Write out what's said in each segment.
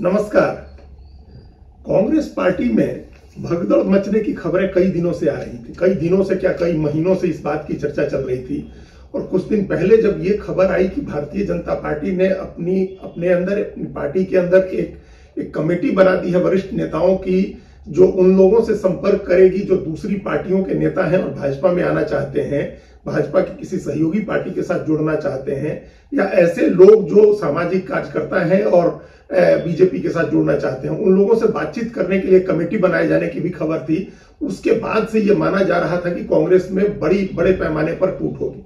नमस्कार। कांग्रेस पार्टी में भगदड़ मचने की खबरें कई दिनों से आ रही थी। कई दिनों से क्या, कई महीनों से इस बात की चर्चा चल रही थी। और कुछ दिन पहले जब ये खबर आई कि भारतीय जनता पार्टी ने अपनी पार्टी के अंदर एक कमेटी बना दी है वरिष्ठ नेताओं की, जो उन लोगों से संपर्क करेगी जो दूसरी पार्टियों के नेता हैं और भाजपा में आना चाहते हैं, भाजपा की किसी सहयोगी पार्टी के साथ जुड़ना चाहते हैं, या ऐसे लोग जो सामाजिक कार्यकर्ता हैं और बीजेपी के साथ जुड़ना चाहते हैं, उन लोगों से बातचीत करने के लिए कमेटी बनाए जाने की भी खबर थी। उसके बाद से यह माना जा रहा था कि कांग्रेस में बड़े पैमाने पर टूट होगी।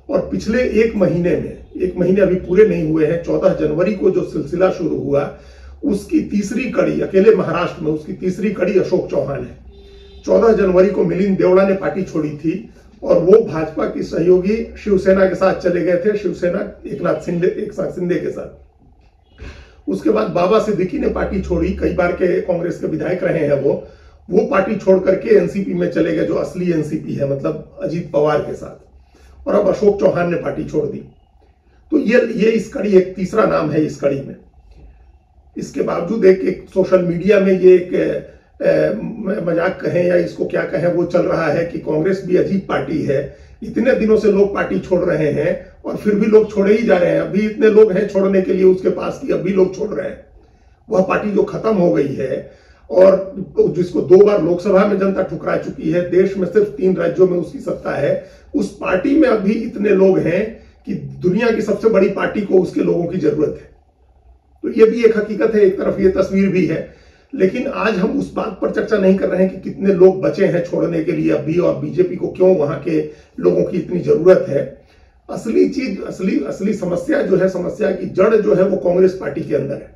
और पिछले एक महीने अभी पूरे नहीं हुए हैं, 14 जनवरी को जो सिलसिला शुरू हुआ उसकी तीसरी कड़ी, अकेले महाराष्ट्र में उसकी तीसरी कड़ी अशोक चौहान है। 14 जनवरी को मिलिंद देवड़ा ने पार्टी छोड़ी थी और वो भाजपा की सहयोगी शिवसेना के साथ चले गए थे, शिवसेना एक नाथ शिंदे के साथ। उसके बाद बाबा सिद्दीकी ने पार्टी छोड़ी, कई बार के कांग्रेस के विधायक रहे हैं वो पार्टी छोड़ करके एनसीपी में चले गए, जो असली एनसीपी है, मतलब अजीत पवार के साथ। और अब अशोक चौहान ने पार्टी छोड़ दी। तो ये इस कड़ी एक तीसरा नाम है इस कड़ी में। इसके बावजूद एक सोशल मीडिया में ये एक मजाक कहें या इसको क्या कहें, वो चल रहा है कि कांग्रेस भी अजीब पार्टी है। इतने दिनों से लोग पार्टी छोड़ रहे हैं और फिर भी लोग छोड़े ही जा रहे हैं। अभी इतने लोग हैं छोड़ने के लिए उसके पास कि अभी लोग छोड़ रहे हैं। वह पार्टी जो खत्म हो गई है और जिसको 2 बार लोकसभा में जनता ठुकरा चुकी है, देश में सिर्फ 3 राज्यों में उसकी सत्ता है, उस पार्टी में अभी इतने लोग हैं कि दुनिया की सबसे बड़ी पार्टी को उसके लोगों की जरूरत है। तो ये भी एक हकीकत है, एक तरफ ये तस्वीर भी है। लेकिन आज हम उस बात पर चर्चा नहीं कर रहे हैं कि कितने लोग बचे हैं छोड़ने के लिए अभी, और बीजेपी को क्यों वहां के लोगों की इतनी जरूरत है। असली चीज, असली समस्या जो है, समस्या की जड़ जो है वो कांग्रेस पार्टी के अंदर है।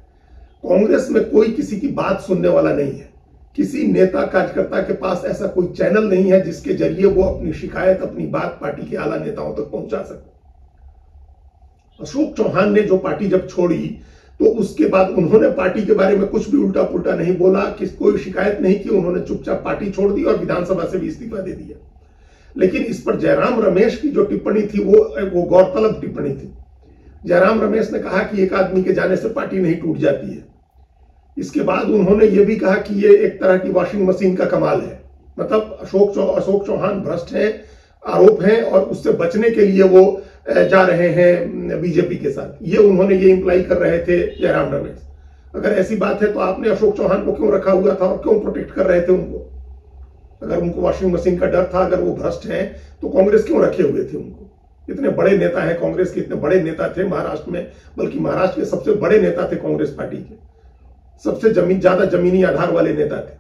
कांग्रेस में कोई किसी की बात सुनने वाला नहीं है। किसी नेता कार्यकर्ता के पास ऐसा कोई चैनल नहीं है जिसके जरिए वो अपनी शिकायत, अपनी बात पार्टी के आला नेताओं तक पहुंचा सके। अशोक चौहान ने जो पार्टी जब छोड़ी तो उसके बाद उन्होंने पार्टी के बारे में कुछ भी उल्टा पुल्टा नहीं बोला, कोई शिकायत नहीं की। उन्होंने चुपचाप पार्टी छोड़ दी और विधानसभा से भी इस्तीफा दे दिया। लेकिन इस पर जयराम रमेश की जो टिप्पणी थी वो गौरतलब टिप्पणी थी। जयराम रमेश ने कहा कि एक आदमी के जाने से पार्टी नहीं टूट जाती है। इसके बाद उन्होंने ये भी कहा कि ये एक तरह की वॉशिंग मशीन का कमाल है, मतलब अशोक चौहान भ्रष्ट है, आरोप है, और उससे बचने के लिए वो जा रहे हैं बीजेपी के साथ। उन्होंने ये इंप्लाई कर रहे थे जयराम रमेश। अगर ऐसी बात है तो आपने अशोक चौहान को क्यों रखा हुआ था और क्यों प्रोटेक्ट कर रहे थे उनको? अगर उनको वॉशिंग मशीन का डर था, अगर वो भ्रष्ट हैं, तो कांग्रेस क्यों रखे हुए थे उनको? इतने बड़े नेता हैं कांग्रेस के, इतने बड़े नेता थे महाराष्ट्र में, बल्कि महाराष्ट्र के सबसे बड़े नेता थे कांग्रेस पार्टी के, सबसे ज्यादा जमीनी आधार वाले नेता थे।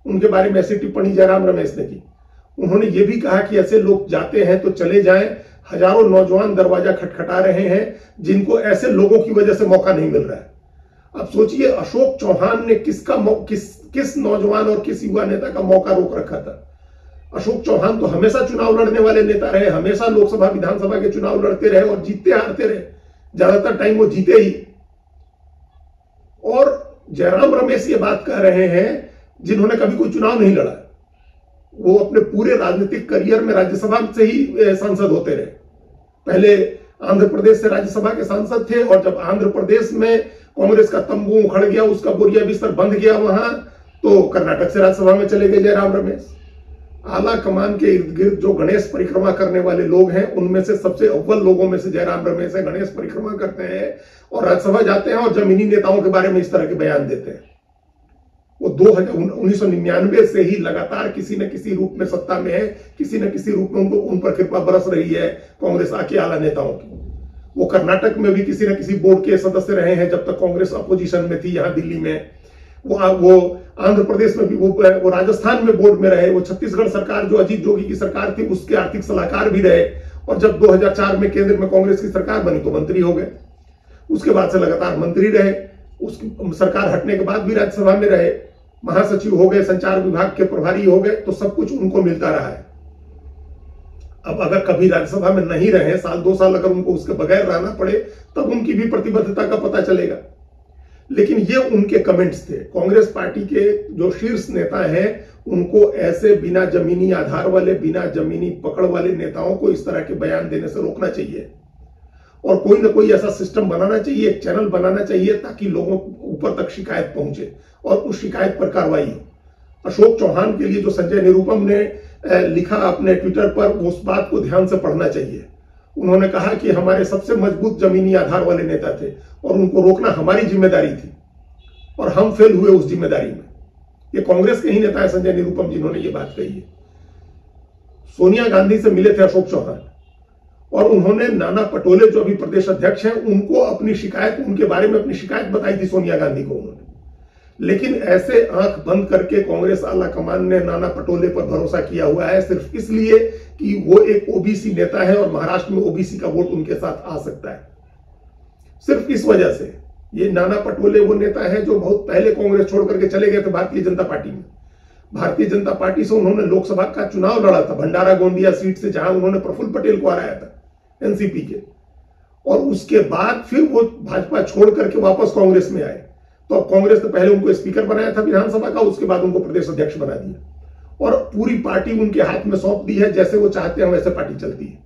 उनके बारे में ऐसी टिप्पणी जयराम रमेश ने की। उन्होंने ये भी कहा कि ऐसे लोग जाते हैं तो चले जाएं, हजारों नौजवान दरवाजा खटखटा रहे हैं जिनको ऐसे लोगों की वजह से मौका नहीं मिल रहा है। अब सोचिए, अशोक चौहान ने किस नौजवान और किस युवा नेता का मौका रोक रखा था? अशोक चौहान तो हमेशा चुनाव लड़ने वाले नेता रहे, हमेशा लोकसभा विधानसभा के चुनाव लड़ते रहे और जीतते हारते रहे, ज्यादातर टाइम वो जीते ही। और जयराम रमेश ये बात कह रहे हैं जिन्होंने कभी कोई चुनाव नहीं लड़ा। वो अपने पूरे राजनीतिक करियर में राज्यसभा से ही सांसद होते रहे। पहले आंध्र प्रदेश से राज्यसभा के सांसद थे, और जब आंध्र प्रदेश में कांग्रेस का तंबू उखड़ गया, उसका बोरिया बिस्तर बंध गया वहां, तो कर्नाटक से राज्यसभा में चले गए जयराम रमेश। आला कमान के इर्द गिर्द जो गणेश परिक्रमा करने वाले लोग हैं, उनमें से सबसे अव्वल लोगों में से जयराम रमेश है। गणेश परिक्रमा करते हैं और राज्यसभा जाते हैं और जमीनी नेताओं के बारे में इस तरह के बयान देते हैं। वो 1999 से ही लगातार किसी न किसी रूप में सत्ता में है, किसी न किसी रूप में उन पर कृपा बरस रही है कांग्रेस आके आला नेताओं की। वो कर्नाटक में भी किसी न किसी बोर्ड के सदस्य रहे हैं जब तक कांग्रेस अपोजिशन में थी यहाँ दिल्ली में। वो आंध्र प्रदेश में भी, वो राजस्थान में बोर्ड में रहे। वो छत्तीसगढ़ सरकार जो अजीत जोगी की सरकार थी उसके आर्थिक सलाहकार भी रहे, और जब 2004 में केंद्र में कांग्रेस की सरकार बनी तो मंत्री हो गए। उसके बाद से लगातार मंत्री रहे, उसकी सरकार हटने के बाद भी राज्यसभा में रहे, महासचिव हो गए, संचार विभाग के प्रभारी हो गए, तो सब कुछ उनको मिलता रहा है। अब अगर कभी राज्यसभा में नहीं रहे, साल 2 साल अगर उनको उसके बगैर रहना पड़े, तब उनकी भी प्रतिबद्धता का पता चलेगा। लेकिन ये उनके कमेंट्स थे। कांग्रेस पार्टी के जो शीर्ष नेता हैं, उनको ऐसे बिना जमीनी आधार वाले, बिना जमीनी पकड़ वाले नेताओं को इस तरह के बयान देने से रोकना चाहिए। और कोई ना कोई ऐसा सिस्टम बनाना चाहिए, एक चैनल बनाना चाहिए ताकि लोगों ऊपर तक शिकायत पहुंचे और उस शिकायत पर कार्रवाई हो। अशोक चौहान के लिए जो संजय निरुपम ने लिखा अपने ट्विटर पर, उस बात को ध्यान से पढ़ना चाहिए। उन्होंने कहा कि हमारे सबसे मजबूत जमीनी आधार वाले नेता थे और उनको रोकना हमारी जिम्मेदारी थी और हम फेल हुए उस जिम्मेदारी में। ये कांग्रेस के ही नेता है संजय निरुपम जिन्होंने ये बात कही है। सोनिया गांधी से मिले थे अशोक चौहान और उन्होंने नाना पटोले जो अभी प्रदेश अध्यक्ष हैं उनको अपनी शिकायत, उनके बारे में अपनी शिकायत बताई थी सोनिया गांधी को उन्होंने। लेकिन ऐसे आंख बंद करके कांग्रेस आला कमान ने नाना पटोले पर भरोसा किया हुआ है सिर्फ इसलिए कि वो एक ओबीसी नेता है और महाराष्ट्र में ओबीसी का वोट उनके साथ आ सकता है। सिर्फ इस वजह से ये नाना पटोले वो नेता है जो बहुत पहले कांग्रेस छोड़ करके चले गए थे भारतीय जनता पार्टी में। भारतीय जनता पार्टी से उन्होंने लोकसभा का चुनाव लड़ा था भंडारा गोंदिया सीट से, जहां उन्होंने प्रफुल्ल पटेल को हराया था एनसीपी के, और उसके बाद फिर वो भाजपा छोड़ करके वापस कांग्रेस में आए। तो अब कांग्रेस ने पहले उनको स्पीकर बनाया था विधानसभा का, उसके बाद उनको प्रदेश अध्यक्ष बना दिया और पूरी पार्टी उनके हाथ में सौंप दी है। जैसे वो चाहते हैं वैसे पार्टी चलती है।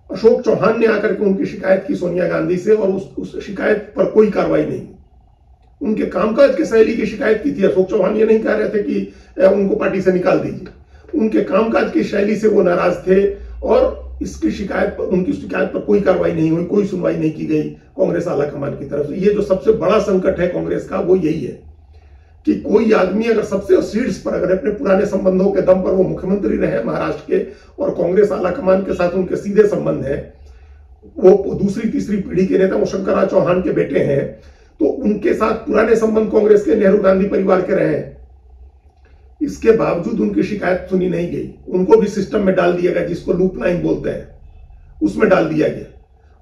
अशोक चौहान ने आकर के उनकी शिकायत की सोनिया गांधी से और उस शिकायत पर कोई कार्रवाई नहीं। उनके कामकाज की शैली की शिकायत की थी। अशोक चौहान ये नहीं कह रहे थे कि उनको पार्टी से निकाल दीजिए। उनके कामकाज की शैली से वो नाराज थे और इसकी शिकायत पर, उनकी शिकायत पर कोई कार्रवाई नहीं हुई, कोई सुनवाई नहीं की गई कांग्रेस आला कमान की तरफ से। ये जो सबसे बड़ा संकट है कांग्रेस का वो यही है कि कोई आदमी अगर सबसे शीर्ष पर, अगर अपने पुराने संबंधों के दम पर वो मुख्यमंत्री रहे महाराष्ट्र के और कांग्रेस आला कमान के साथ उनके सीधे संबंध है, वो दूसरी तीसरी पीढ़ी के नेता, वो शंकरराव चौहान के बेटे हैं, तो उनके साथ पुराने संबंध कांग्रेस के नेहरू गांधी परिवार के रहे हैं। इसके बावजूद उनकी शिकायत सुनी नहीं गई। उनको भी सिस्टम में डाल दिया गया, जिसको लूप लाइन बोलते हैं, उसमें डाल दिया गया।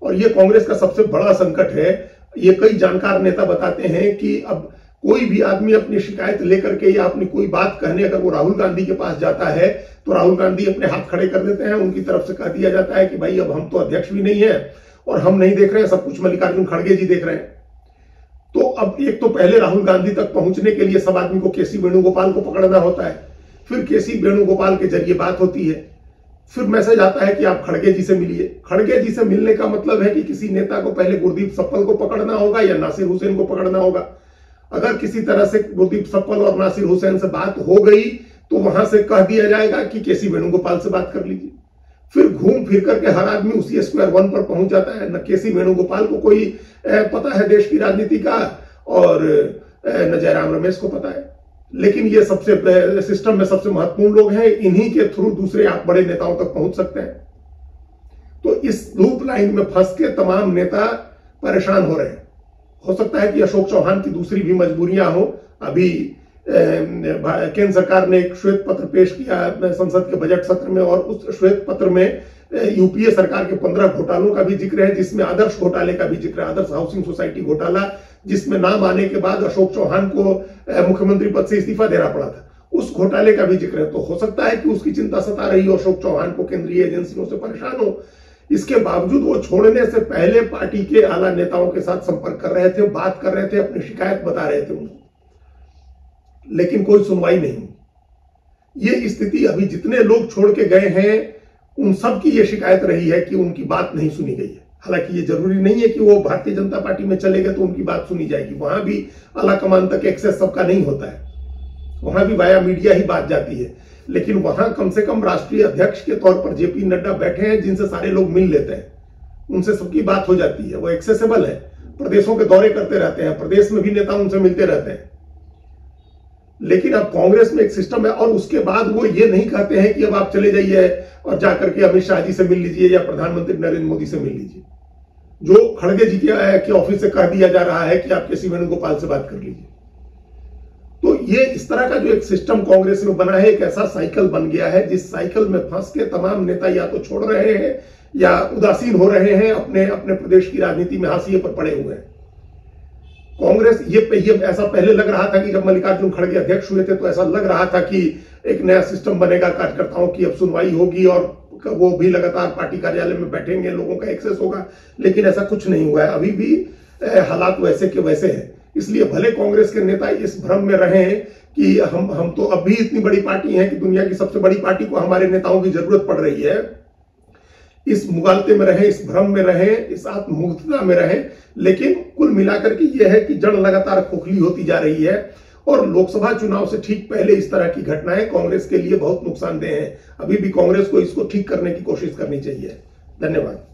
और ये कांग्रेस का सबसे बड़ा संकट है। ये कई जानकार नेता बताते हैं कि अब कोई भी आदमी अपनी शिकायत लेकर के या अपनी कोई बात कहने अगर वो राहुल गांधी के पास जाता है तो राहुल गांधी अपने हाथ खड़े कर देते हैं। उनकी तरफ से कह दिया जाता है कि भाई अब हम तो अध्यक्ष भी नहीं है और हम नहीं देख रहे हैं, सब कुछ मल्लिकार्जुन खड़गे जी देख रहे हैं। तो अब एक तो पहले राहुल गांधी तक पहुंचने के लिए सब आदमी को केसी वेणुगोपाल को पकड़ना होता है, फिर केसी वेणुगोपाल के जरिए बात होती है, फिर मैसेज आता है कि आप खड़गे जी से मिलिए। खड़गे जी से मिलने का मतलब है कि किसी नेता को पहले गुरदीप सप्पल को पकड़ना होगा या नासिर हुसैन को पकड़ना होगा। अगर किसी तरह से गुरदीप सप्पल और नासिर हुसैन से बात हो गई तो वहां से कह दिया जाएगा कि केसी वेणुगोपाल से बात कर लीजिए। फिर घूम फिर करके हर आदमी उसी स्क्वायर वन पर पहुंच जाता है। न केसी वेणुगोपाल को कोई पता है देश की राजनीति का और न जयराम रमेश को पता है, लेकिन ये सबसे सिस्टम में सबसे महत्वपूर्ण लोग हैं। इन्हीं के थ्रू दूसरे आप बड़े नेताओं तक पहुंच सकते हैं। तो इस लूप लाइन में फंस के तमाम नेता परेशान हो रहे हैं। हो सकता है कि अशोक चौहान की दूसरी भी मजबूरियां हो। अभी केंद्र सरकार ने एक श्वेत पत्र पेश किया संसद के बजट सत्र में और उस श्वेत पत्र में यूपीए सरकार के 15 घोटालों का भी जिक्र है, जिसमें आदर्श घोटाले का भी जिक्र है, आदर्श हाउसिंग सोसाइटी घोटाला, जिसमें नाम आने के बाद अशोक चौहान को मुख्यमंत्री पद से इस्तीफा देना पड़ा था, उस घोटाले का भी जिक्र है। तो हो सकता है कि उसकी चिंता सता रही हो, अशोक चौहान को केंद्रीय एजेंसियों से परेशान हो। इसके बावजूद वो छोड़ने से पहले पार्टी के आला नेताओं के साथ संपर्क कर रहे थे, बात कर रहे थे, अपनी शिकायत बता रहे थे उनको, लेकिन कोई सुनवाई नहीं। ये स्थिति अभी जितने लोग छोड़ के गए हैं उन सब की ये शिकायत रही है कि उनकी बात नहीं सुनी गई है। हालांकि ये जरूरी नहीं है कि वो भारतीय जनता पार्टी में चले गए तो उनकी बात सुनी जाएगी। वहां भी आला कमान तक एक्सेस सबका नहीं होता है, वहां भी वाया मीडिया ही बात जाती है। लेकिन वहां कम से कम राष्ट्रीय अध्यक्ष के तौर पर जेपी नड्डा बैठे हैं, जिनसे सारे लोग मिल लेते हैं, उनसे सबकी बात हो जाती है, वो एक्सेसिबल है, प्रदेशों के दौरे करते रहते हैं, प्रदेश में भी नेता उनसे मिलते रहते हैं। लेकिन अब कांग्रेस में एक सिस्टम है और उसके बाद वो ये नहीं कहते हैं कि अब आप चले जाइए और जाकर के अमित शाह जी से मिल लीजिए या प्रधानमंत्री नरेंद्र मोदी से मिल लीजिए, जो खड़गे जी के ऑफिस से कह दिया जा रहा है कि आप केसी वेणुगोपाल से बात कर लीजिए। तो ये इस तरह का जो एक सिस्टम कांग्रेस में बना है, एक ऐसा साइकिल बन गया है जिस साइकिल में फंस के तमाम नेता या तो छोड़ रहे हैं या उदासीन हो रहे हैं, अपने अपने प्रदेश की राजनीति में हाशिए पर पड़े हुए हैं। कांग्रेस ये ऐसा पहले लग रहा था कि जब मल्लिकार्जुन खड़गे अध्यक्ष हुए थे तो ऐसा लग रहा था कि एक नया सिस्टम बनेगा, कार्यकर्ताओं की अब सुनवाई होगी और वो भी लगातार पार्टी कार्यालय में बैठेंगे, लोगों का एक्सेस होगा, लेकिन ऐसा कुछ नहीं हुआ है। अभी भी हालात वैसे के वैसे हैं। इसलिए भले कांग्रेस के नेता इस भ्रम में रहे हैं कि हम तो अब भी इतनी बड़ी पार्टी हैं कि दुनिया की सबसे बड़ी पार्टी को हमारे नेताओं की जरूरत पड़ रही है, इस मुगालते में रहे, इस भ्रम में रहे, इस आत्ममुग्धता में रहे। लेकिन कुल मिलाकर के यह है कि जड़ लगातार खोखली होती जा रही है और लोकसभा चुनाव से ठीक पहले इस तरह की घटनाएं कांग्रेस के लिए बहुत नुकसानदेह है। अभी भी कांग्रेस को इसको ठीक करने की कोशिश करनी चाहिए। धन्यवाद।